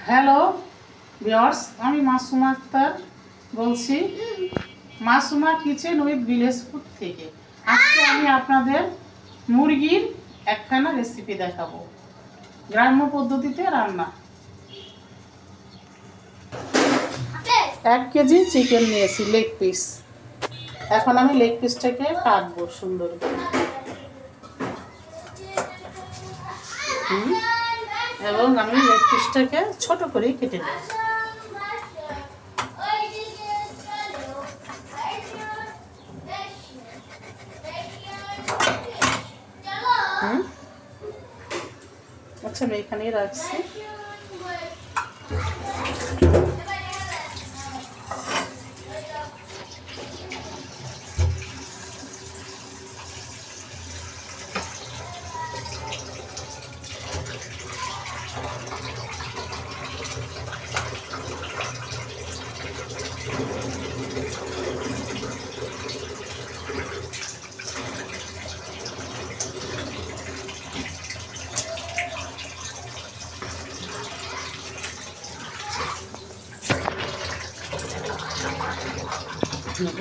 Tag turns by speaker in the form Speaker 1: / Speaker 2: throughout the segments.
Speaker 1: Hello viewers, আমি মাসুমা আক্তার বলছি Masuma kitchen with village food থেকে। আজকে আমি আপনাদের মুরগির একখানা রেসিপি দেখাবো, গ্রাম্য পদ্ধতিতে রান্না। 1 কেজি চিকেন নিয়েছি, লেগ পিস। এখন আমি লেগ পিসটাকে কাটবো সুন্দর করে, এবং আমি লেগ পিসটাকে ছোট করে কেটে নেব। আচ্ছা, আমি এখানেই রাখছি।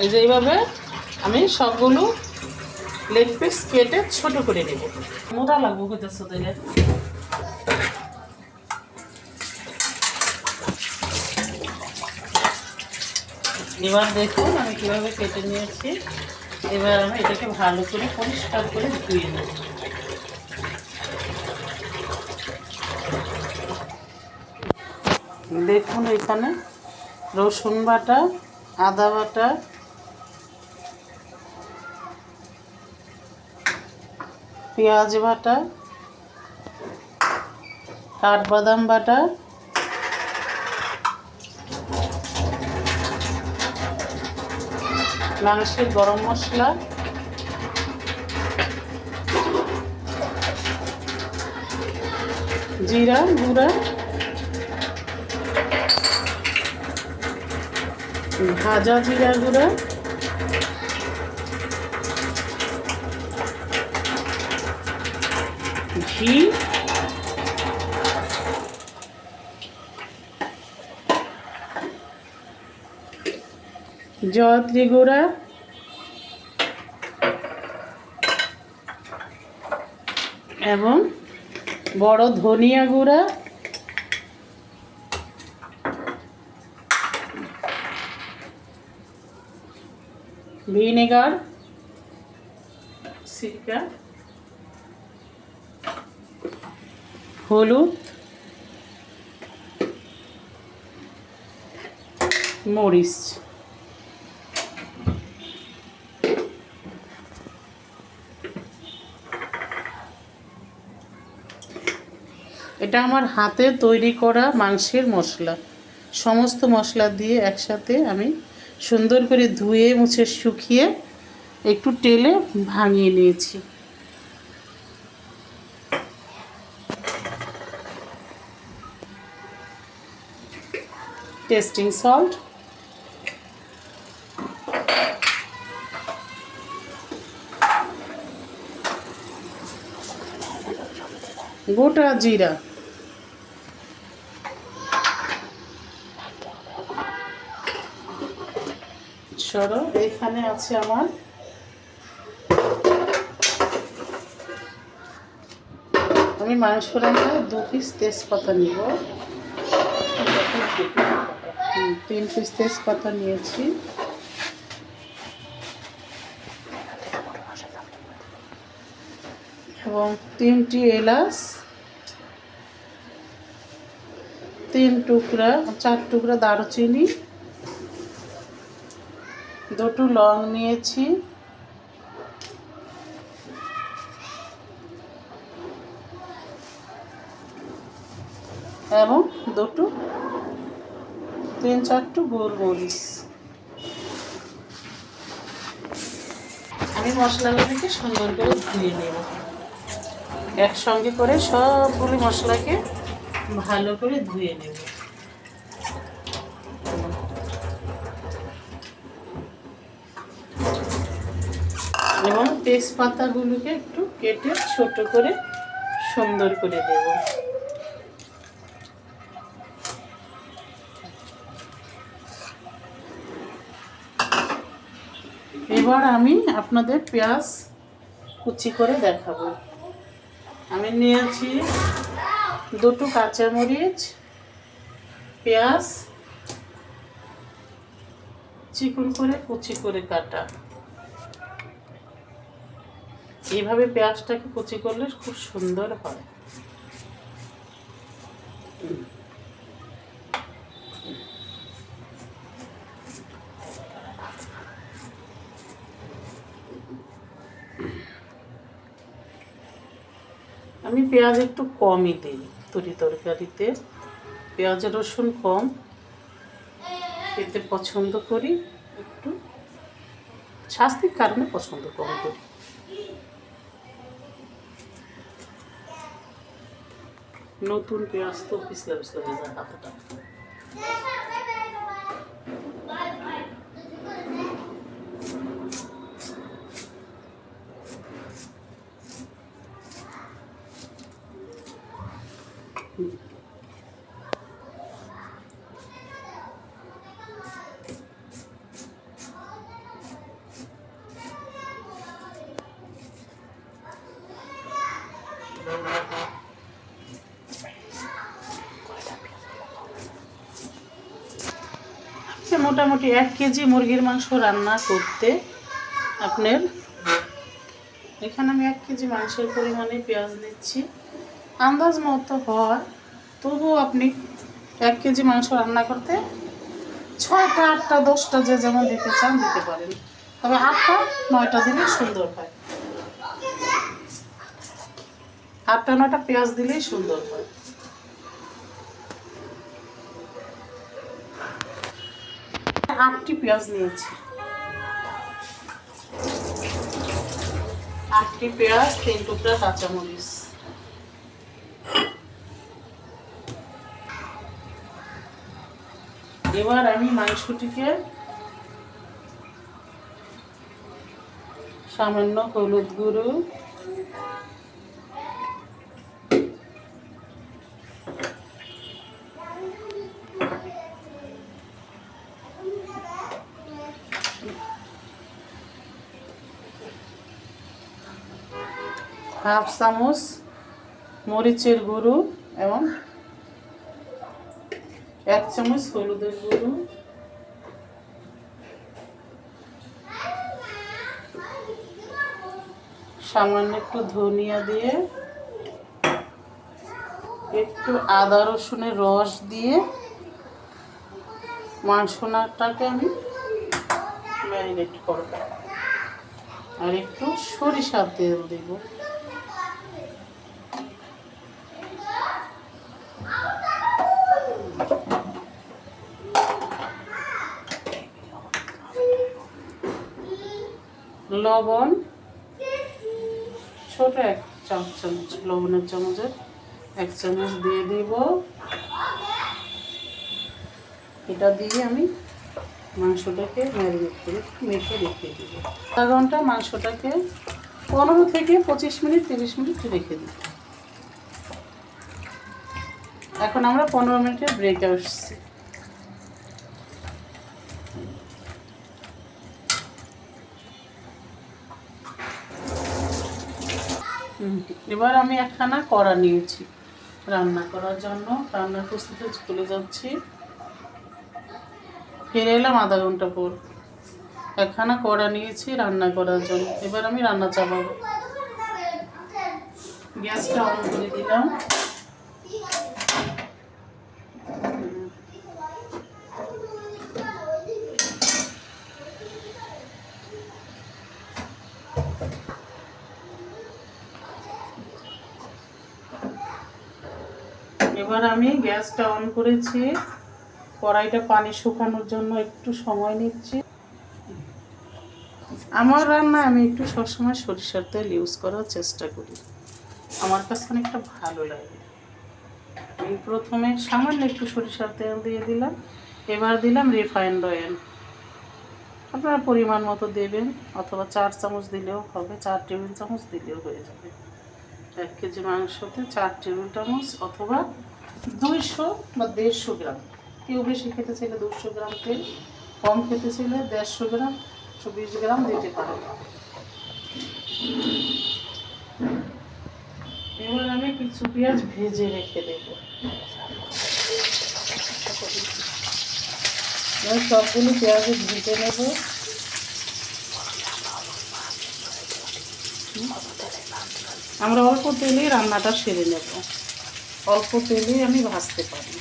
Speaker 1: এই যে এইভাবে আমি সবগুলো লেগ পিস কেটে ছোট করে নেব। মোটা লাগবো কোথাও তাইলে। এবার দেখুন আমি কীভাবে কেটে নিয়েছি। এবার আমি এটাকে ভালো করে পরিষ্কার করে ধুয়ে নেব। দেখুন এখানে রসুন বাটা, আদা বাটা, পেঁয়াজ বাটা, কাঠবাদাম বাটা, মাংসের গরম মশলা, জিরা গুঁড়া, ভাজা জিরা গুঁড়া, ঘি, জয়ত্রী গুঁড়া, এবং বড় ধনিয়া গুঁড়া, ভিনেগার, সিরকা, হলুদ, মরিচ। এটা আমার হাতে তৈরি করা মাংসের মশলা। সমস্ত মশলা দিয়ে একসাথে আমি সুন্দর করে ধুয়ে মুছে শুকিয়ে একটু তেলে ভাঙিয়ে নিয়েছি। টেস্টিং সল্ট, গোটা জিরা, সরো এখানে আছে আমার আমি মাংস রান্নায় 2 পিস তেজপাতা নিব। 3 পিস তেজপাতা নিয়েছি, এবং 3টি এলাচ, 4 টুকরা দারুচিনি, 2টো লং নিয়েছি, এবং 3-4টো গোলমরিচ। আমি মশলাগুলিকে সুন্দর করে ধুয়ে নেব। একসঙ্গে করে সবগুলি মশলাকে ভালো করে ধুয়ে নেব। এবং তেজপাতাগুলোকে একটু কেটে ছোট করে সুন্দর করে দেব। এবার আমি আপনাদের পেঁয়াজ কুচি করে দেখাবো। আমি নিয়েছি 2টো কাঁচামরিচ, পেঁয়াজ চিকন করে কুচি করে কাটা। এইভাবে পেঁয়াজটাকে কুচি করলে খুব সুন্দর হয়। আমি পেঁয়াজ একটু কমই দিই তরকারিতে, পেঁয়াজ রসুন কম খেতে পছন্দ করি, একটু স্বাস্থ্যের কারণে পছন্দ কম করি। নতুন পেঁয়াজ তো পিছলা পিছলা হয়ে যায় হাতটা। মোটামুটি 1 কেজি মুরগির মাংস রান্না করতে আপনার, এখানে আমি 1 কেজি মাংসের পরিমাণে পেঁয়াজ দিচ্ছি। আন্দাজ মতো হয়, তবুও আপনি 1 কেজি মাংস রান্না করতে 6টা 8টা 10টা যে যেমন দিতে চান দিতে পারেন, তবে 8টা 9টা দিলে সুন্দর হয়। 8টা 9টা পেঁয়াজ দিলেই সুন্দর হয়। আটটি পেঁয়াজ নিয়েছি, 8টি পেঁয়াজ, 3 টুকরা কাঁচামরিচ। এবার আমি মাংসটিকে সামান্য হলুদ গুঁড়ো, হাফ চামচ মরিচের গুঁড়ো এবং 1 চামচ হলুদের গুঁড়ো, সামান্য একটু ধনিয়া দিয়ে, একটু আদা রসুনের রস দিয়ে মাংসটাকে আমি ম্যারিনেট করব। আর একটু সরিষার তেল দেব। লবণ ছোট 1 চামচ, লবণের চামচের 1 চামচ দিয়ে দিব। এটা দিয়ে আমি মাংসটাকে ম্যারিনেট করে মেখে রেখে দিব। আধা ঘন্টা মাংসটাকে 15 থেকে 25 মিনিট 30 মিনিট রেখে দিব। এখন আমরা 15 মিনিটের ব্রেকে আসছি। এবার আমি একখানা কড়া নিয়েছি রান্না করার জন্য, রান্নার প্রস্তুতি চলে যাচ্ছি। ফিরে এলাম আধা ঘন্টা পর। একখানা কড়া নিয়েছি রান্না করার জন্য। এবার আমি রান্না চাপাবো। গ্যাসটা অন করে দিলাম। এবার আমি গ্যাসটা অন করেছি, কড়াইটা পানি শুকানোর জন্য একটু সময় নিচ্ছি। আমার রান্নায় আমি একটু সবসময় সরিষার তেল ইউজ করার চেষ্টা করি, আমার কাছে অনেকটা ভালো লাগে। আমি প্রথমে সামান্য একটু সরিষার তেল দিয়ে দিলাম, এবার দিলাম রিফাইন্ড অয়েল। আপনারা পরিমাণ মতো দেবেন, অথবা 4 চামচ দিলেও হবে, 4 টেবিল চামচ দিলেও হয়ে যাবে। 1 কেজি মাংসতে 4 টেবিল চামচ অথবা 200 বা 150 গ্রাম। কেউ বেশি খেতে চাইলে 200 গ্রাম তেল, কম খেতে চাইলে 150 গ্রাম 120 গ্রাম দিতে পারেন। এবার আমি কিছু পেঁয়াজ ভেজে রেখে দেব। সবগুলো পেঁয়াজ ভেজে নেব। আমরা অল্প তেলেই রান্নাটা সেরে নেব, অল্প তেলেই আমি ভাজতে পারি।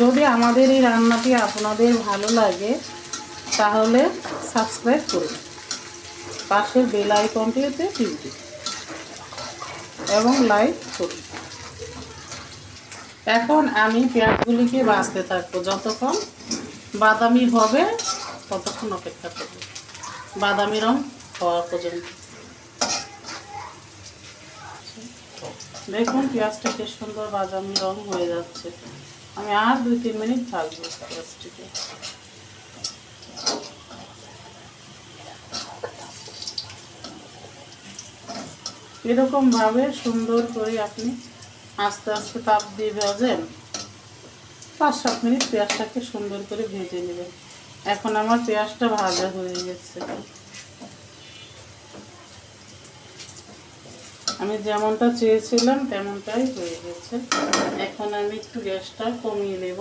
Speaker 1: যদি আমাদের এই রান্নাটি আপনাদের ভালো লাগে তাহলে সাবস্ক্রাইব করুন, পাশের বেল আইকনটিতে টিপে এবং লাইক করুন। এখন আমি পেঁয়াজগুলিকে ভাজতে থাকবো, যতক্ষণ বাদামি হবে ততক্ষণ অপেক্ষা করব, বাদামি রং হওয়া পর্যন্ত। দেখুন পেঁয়াজটা কি সুন্দর বাদামি রং হয়ে যাচ্ছে। আমি আর 2-3 মিনিট ভাজবো পেঁয়াজটিকে। এরকম ভাবে সুন্দর করে আপনি আস্তে আস্তে তাপ দিয়ে ভাজেন, 5-7 মিনিট পেঁয়াজটাকে সুন্দর করে ভেজে নেবেন। এখন আমার পেঁয়াজটা ভাজা হয়ে গেছে। আমি যেমনটা চেয়েছিলাম তেমনটাই হয়ে গেছে। এখন আমি একটু গ্যাসটা কমিয়ে নেব।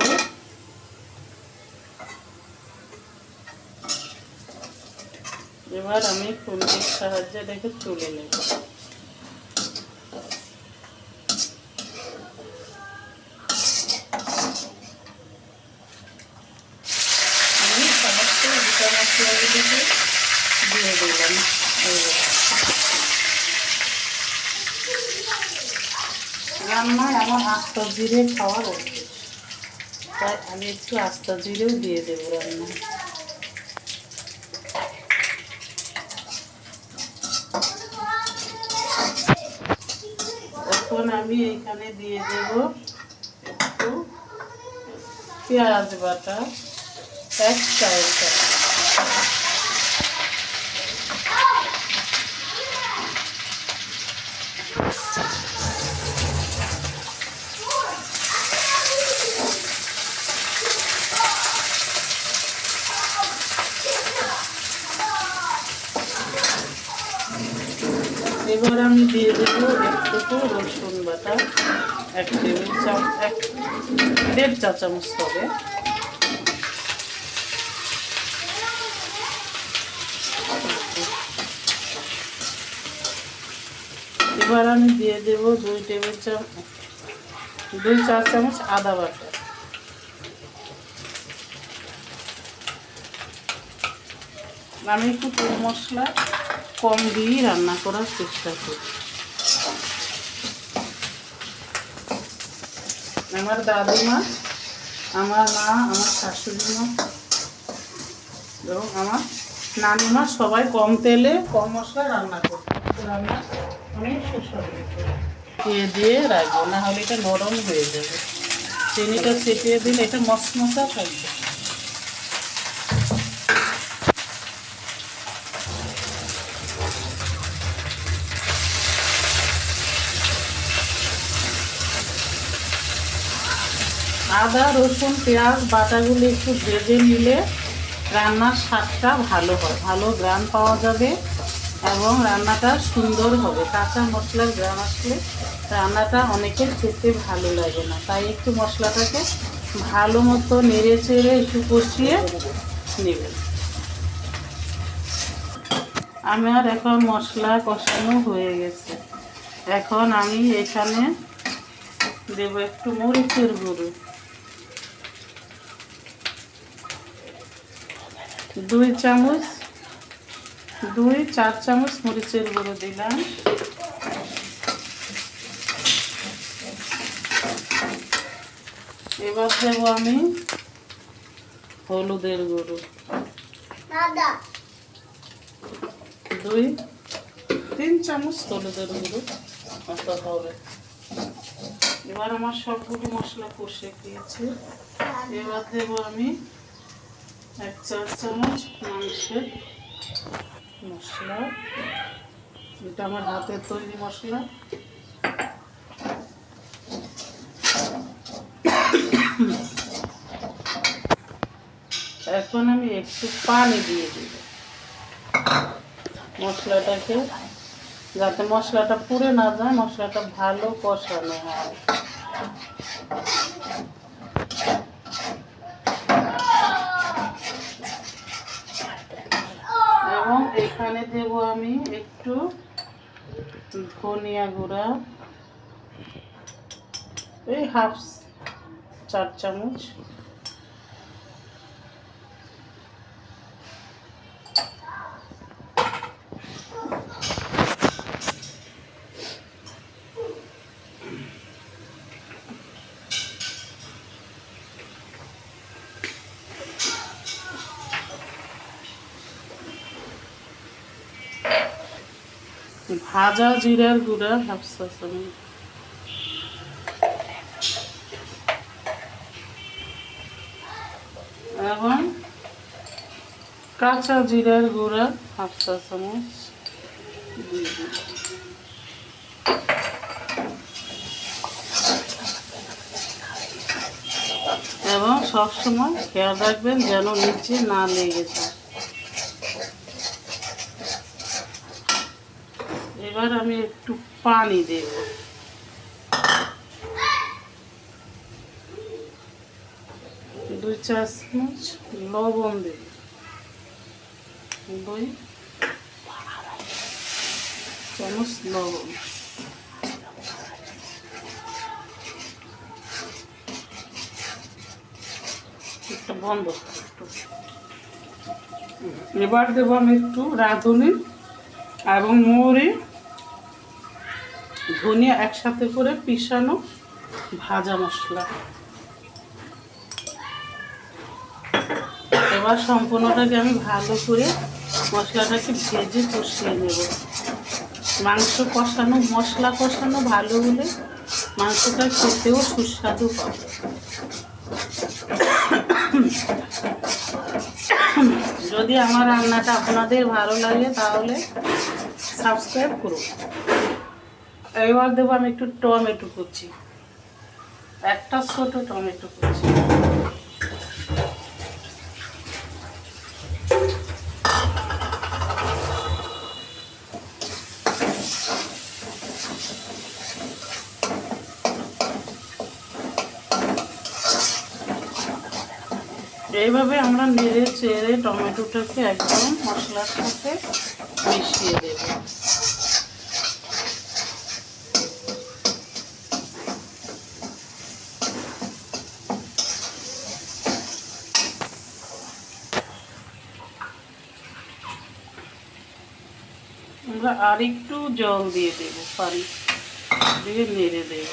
Speaker 1: এবার আমি খুন্তির সাহায্যে দেখে তুলে নেব। আমি সমস্ত গোটা মশলাগুলিকে দিয়ে দিলাম। রান্নায় আমার আস্তা জিরে খাওয়ার অভ্যেস, তাই আমি একটু আস্তা জিরেও দিয়ে দেবো রান্নায়। এখন আমি এখানে দিয়ে দেব একটু পেঁয়াজ বাটা, 1 চায়ের চামচ। এবার আমি দিয়ে দেবো একটু রসুন বাটা, 1.5 চা চামচ হবে। এবার আমি দিয়ে দেব 2 চা চামচ আদা বাটা। আমি একটু তেল মশলা কম দিয়েই রান্না করার চেষ্টা করি। আমার দাদিমা, আমার মা, আমার শাশুড়ি মা এবং আমার নানিমা সবাই কম তেলে কম মশলা রান্না করতো। রান্না অনেক সুস্বাদু দিয়ে রাখবো, না হলে এটা নরম হয়ে যাবে। চিনিটা ছিটিয়ে দিলে এটা মশমশা থাকবে। আদা রসুন পেঁয়াজ বাটাগুলো একটু ভেজে নিলে রান্নার স্বাদটা ভালো হয়, ভালো গ্রান পাওয়া যাবে এবং রান্নাটা সুন্দর হবে। কাঁচা মশলার গ্রান আসলে রান্নাটা অনেকের খেতে ভালো লাগে না, তাই একটু মশলাটাকে ভালো মতো নেড়ে চেড়ে একটু কষিয়ে নেবেন। আমার এখন মশলা কষানো হয়ে গেছে। এখন আমি এখানে দেব একটু মরিচের গুঁড়ো, 2-4 চামচ মরিচের গুঁড়ো দিলাম। এবার দেবো আমি হলুদের গুঁড়ো 2-3 চামচ হলুদের গুঁড়ো মতো হবে। এবার আমার সবগুলো মশলা কষে দিয়েছি। এবার দেবো আমি 1 চা চামচ মাংসের মশলা, এটা আমার হাতের তৈরি মশলা। এখন আমি একটু পানি দিয়ে দিব মশলাটাকে, যাতে মশলাটা পুড়ে না যায়, মশলাটা ভালো কষানো হয়। এবং এখানে দেব আমি একটু ধনিয়া গুঁড়া, এই 1/2 চামচ। ভাজা জিরার গুঁড়া 1/2 চা চামচ। এবং কাঁচা জিরার গুঁড়া 1/2 চা চামচ দিয়ে দিই। এবং সবসময় খেয়াল রাখবেন যেন নিচে না লেগে যায়। এবার আমি একটু পানি দেব, দুই চা চামচ লবণ দেব, 2 চামচ লবণ। একটা বন্ধ। এবার দেবো আমি একটু রাঁধুনি এবং মৌরি ধনিয়া একসাথে করে পিষানো ভাজা মশলা। এবার সম্পূর্ণটাকে আমি ভালো করে মশলাটাকে ভেজে কষিয়ে নেব। মাংস কষানো, মশলা কষানো ভালো হলে মাংসটা খেতেও সুস্বাদু পাবে। যদি আমার রান্নাটা আপনাদের ভালো লাগে তাহলে সাবস্ক্রাইব করুন। এবার দেবো আমি একটু টমেটো কুচি, একটা ছোট টমেটো কুচি। এইভাবে আমরা নেড়ে চেড়ে টমেটোটাকে একদম মশলার সাথে মিশিয়ে দেব। আমরা আরেকটু জল দিয়ে দেব, পানি দিয়ে নেড়ে দেব।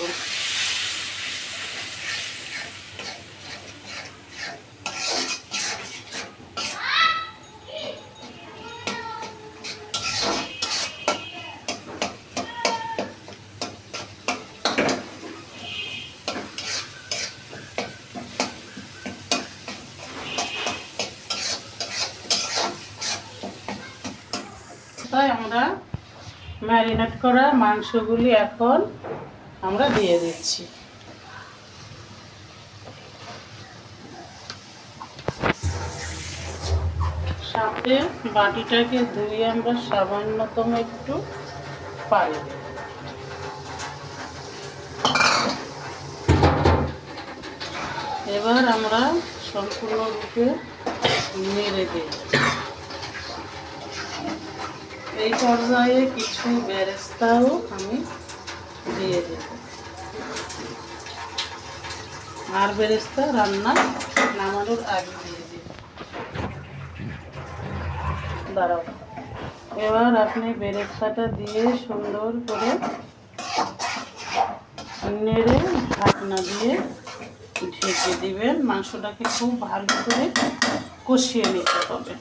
Speaker 1: তাই আমরা ম্যারিনেট করা মাংসগুলি এখন আমরা দিয়ে দিচ্ছি। সাথে বাটিটাকে ধুয়ে আমরা সামান্যতম একটু পানি দেব। এবার আমরা সম্পূর্ণরূপে নেড়ে দেব। এই পর্যায়ে কিছু বেরেস্তাও আমি দিয়ে দেব। আর বেরেস্তা রান্না নামানোর আগে দিয়ে দেব। দাঁড়াও, এবার আপনি বেরেস্তাটা দিয়ে সুন্দর করে নেড়ে ঢাকনা দিয়ে ঢেকে দিবেন। মাংসটাকে খুব ভালো করে কষিয়ে নিতে হবে।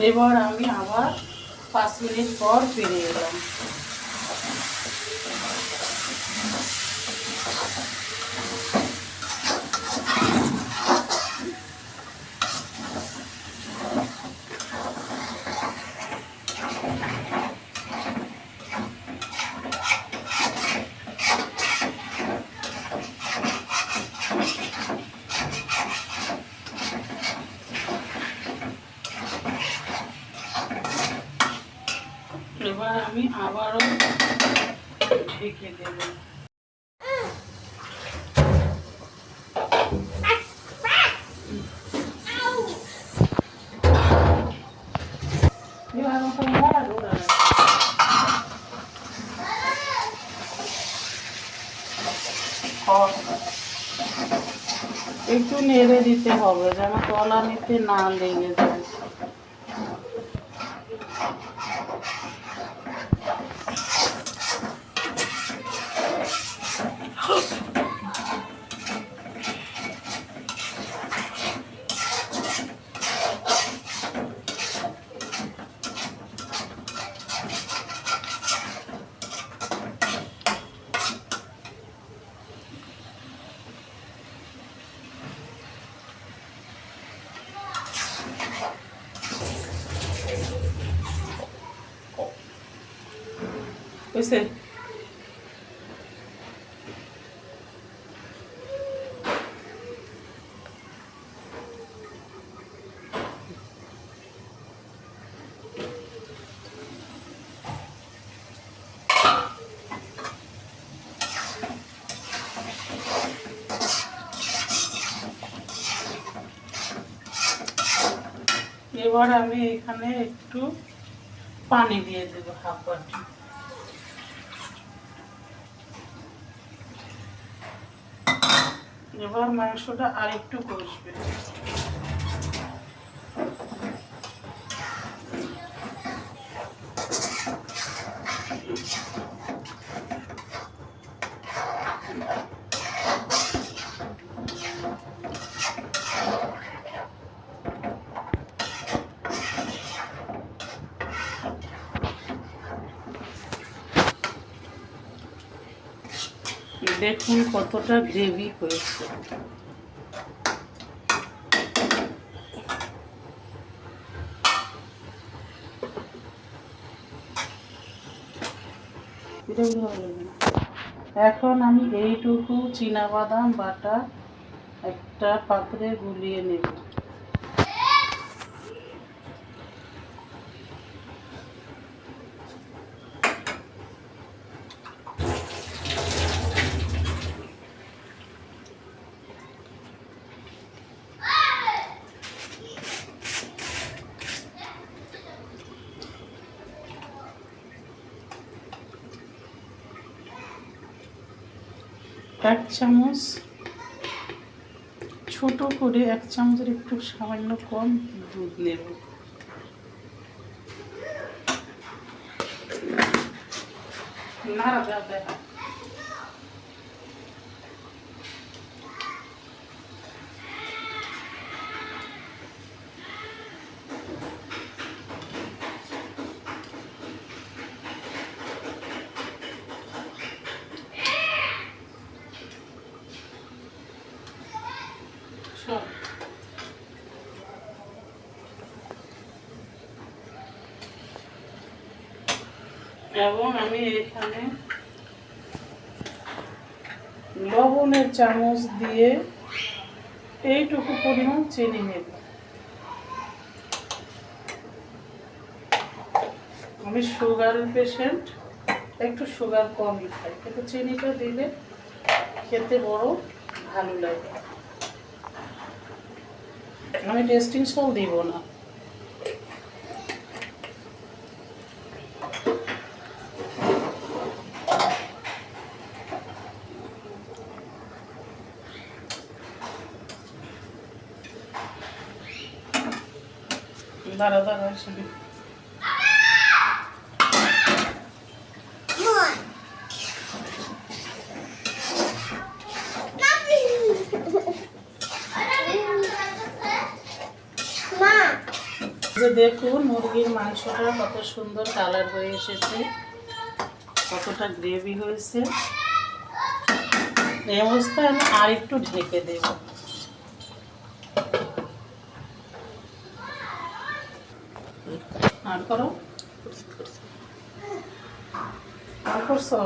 Speaker 1: এবার আমি আবার 5 মিনিট পর ফিরে এলাম। এবার আমি আবারও ঢেকে দেব। একটু নেড়ে দিতে হবে যেন তলানিতে না লেগে যায়। বুঝছেন? এবার আমি এখানে একটু পানি দিয়ে দেব, হাফ বাটি। এবার মাংসটা আরেকটু কষবে। দেখুন কতটা গ্রেভি হয়েছে। এখন আমি এইটুকু চীনাবাদাম বাটা একটা পাত্রে গুলিয়ে নেব। এক চামচ, ছোট করে 1 চামচের একটু সামান্য কম দুধ নেব। নাড়া দেওয়া এবং আমি এখানে লবণের চামচ দিয়ে এইটুকু পরিমাণ চিনি নেব। আমি সুগারের পেশেন্ট, একটু সুগার কমই খাই, কিন্তু চিনিটা দিলে খেতে বড় ভালো লাগে। আমি টেস্টিং সল্ট দিব না। দাঁড়া দাঁড়া শুধু দেখুন মুরগির মাংসটা কত সুন্দর কালার হয়ে এসেছে, কতটা গ্রেভি হয়েছে। এই অবস্থায় আমি আর একটু ঢেকে দেব। আর করো, আর করছো।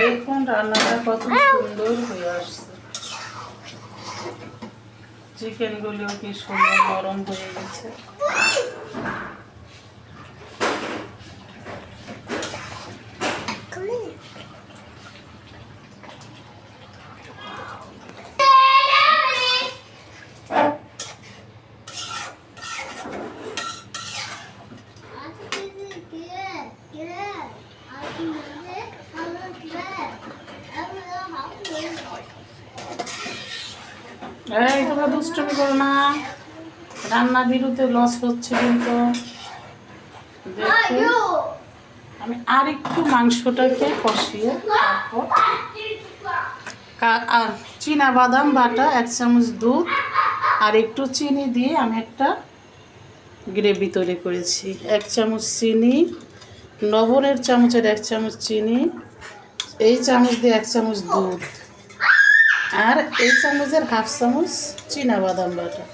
Speaker 1: দেখুন রান্নাটা কত সুন্দর হয়ে আসছে, চিকেনগুলিও কি সুন্দর নরম হয়ে গেছে। এই তোমরা দুষ্টুমি করো না, রান্না বিরুতে লস হচ্ছে কিন্তু। দেখুন আমি আর একটু মাংসটাকে কষিয়ে তারপর চীনা বাদাম বাটা 1 চামচ দুধ আর একটু চিনি দিয়ে আমি একটা গ্রেভি তৈরি করেছি। 1 চামচ চিনি, লবণের চামচের 1 চামচ চিনি, এই চামচ দিয়ে 1 চামচ দুধ আর এই চামচের 1/2 চামচ চীনা বাদাম বাটা।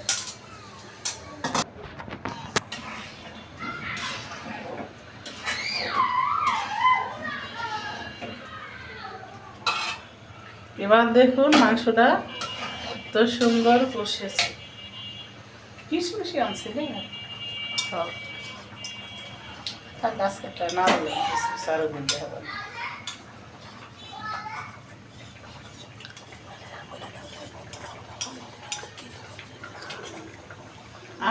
Speaker 1: এবার দেখুন মাংসটা তো সুন্দর কষেছে। কিশমিশি আনছিলে সব তার গাছটা না দিলে সারও দিতে হবে না।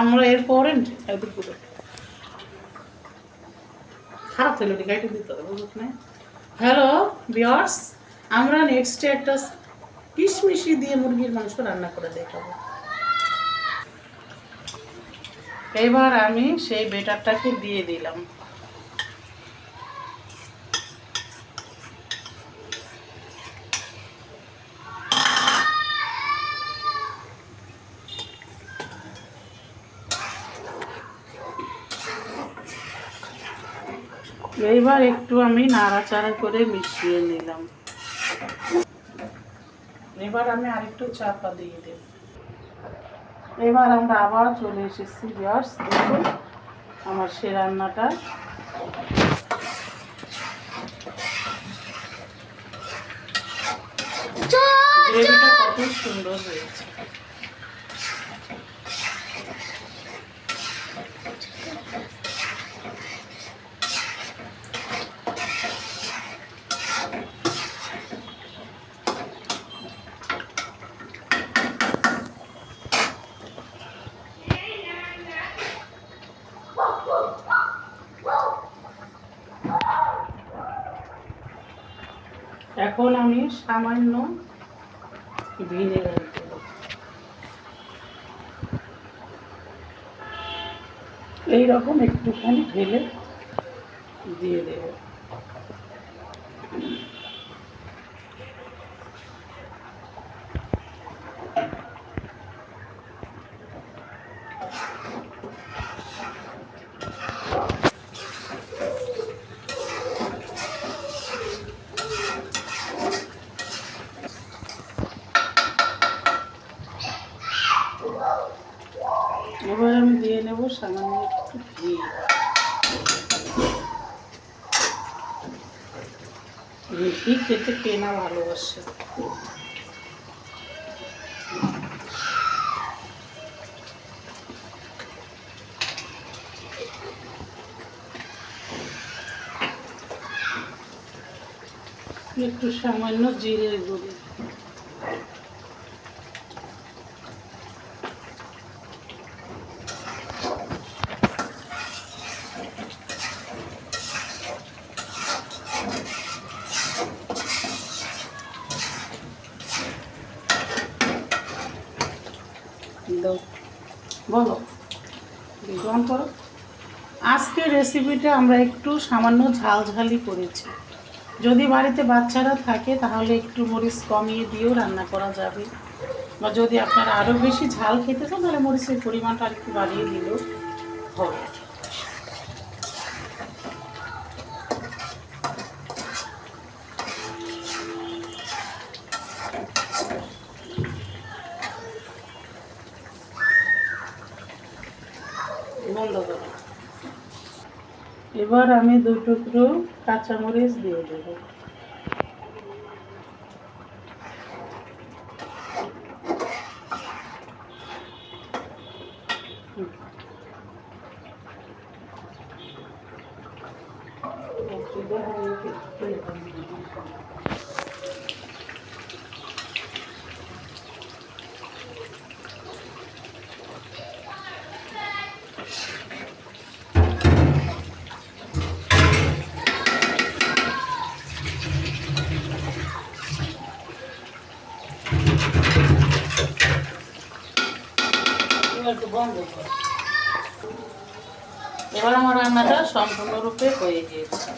Speaker 1: আমরা এরপরে একদিন খারাপ হইলো গাইতে দিতে হবে, বুঝুক না। হ্যালো ভিউয়ার্স, আমরা নেক্সটে একটা কিশমিশি দিয়ে মুরগির মাংস রান্না করে দেখাবো। এবার আমি সেই বেটারটাকে দিয়ে দিলাম। এইবার একটু আমি নাড়াচাড়া করে মিশিয়ে নিলাম। এবার আমি আরেকটু চাপা দিয়ে দেব। এবার আমরা আবার চলে এসেছি ভিউয়ার্স, দেখুন আমার সে রান্নাটা গ্রেভিটা কত সুন্দর হয়েছে। এখন আমি সামান্য ভিনেগার দেব। এইরকম একটুখানি ঢেলে দিয়ে দেব। এবার আমি দিয়ে নেব সামান্য একটু ঘি। ঘি খেতে কে না ভালোবাসে। একটু সামান্য জিরে গুঁড়ো। দাও বলো গ্রহণ করো। আজকের রেসিপিটা আমরা একটু সামান্য ঝালঝালি করেছি। যদি বাড়িতে বাচ্চারা থাকে তাহলে একটু মরিচ কমিয়ে দিয়েও রান্না করা যাবে, বা যদি আপনারা আরও বেশি ঝাল খেতে চান তাহলে মরিচের পরিমাণটা আর একটু বাড়িয়ে দিলেও হবে। বন্ধ করো। এবার আমি 2 টুকরো কাঁচামরিচ দিয়ে দেবো। এবার আমার রান্নাটা সম্পূর্ণরূপে হয়ে গিয়েছে।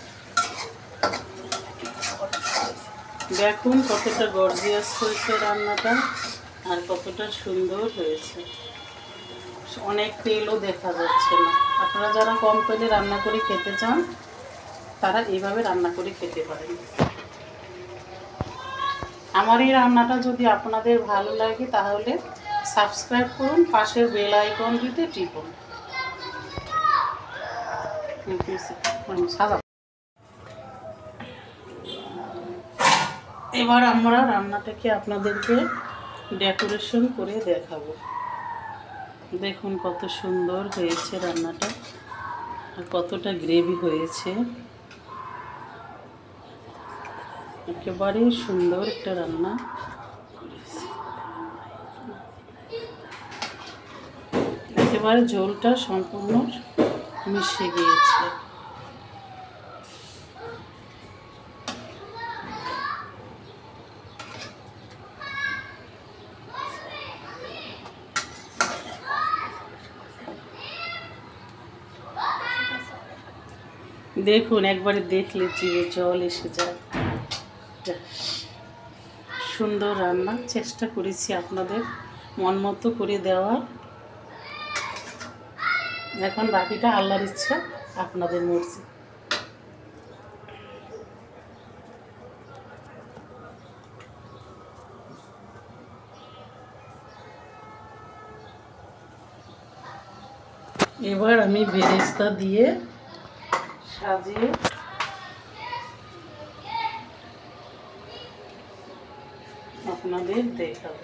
Speaker 1: দেখুন কতটা গর্জিয়াস হয়েছে রান্নাটা, আর কতটা সুন্দর হয়েছে। অনেক তেলও দেখা যাচ্ছে না। আপনারা যারা কম তেলে রান্না করে খেতে চান তারা এইভাবে রান্না করে খেতে পারেন। আমার এই রান্নাটা যদি আপনাদের ভালো লাগে তাহলে সাবস্ক্রাইব করুন, পাশের বেল আইকনটিতে টিপুন। এবার আমরা রান্নাটাকে আপনাদেরকে ডেকোরেশন করে দেখাবো। দেখুন কত সুন্দর হয়েছে রান্নাটা, আর কতটা গ্রেভি হয়েছে। একেবারে সুন্দর একটা রান্না করেছি। একেবারে ঝোলটা সম্পূর্ণ মিশে গিয়েছে। দেখুন একবারে দেখলে জিভে জল এসে যায়। সুন্দর রান্না, চেষ্টা করেছি আপনাদের মন মতো করে দেওয়ার। এখন বাকিটা আল্লাহর ইচ্ছা, আপনাদের মর্জি। এবার আমি বেরেস্তা দিয়ে সাজিয়ে আপনাদের দেখাবো।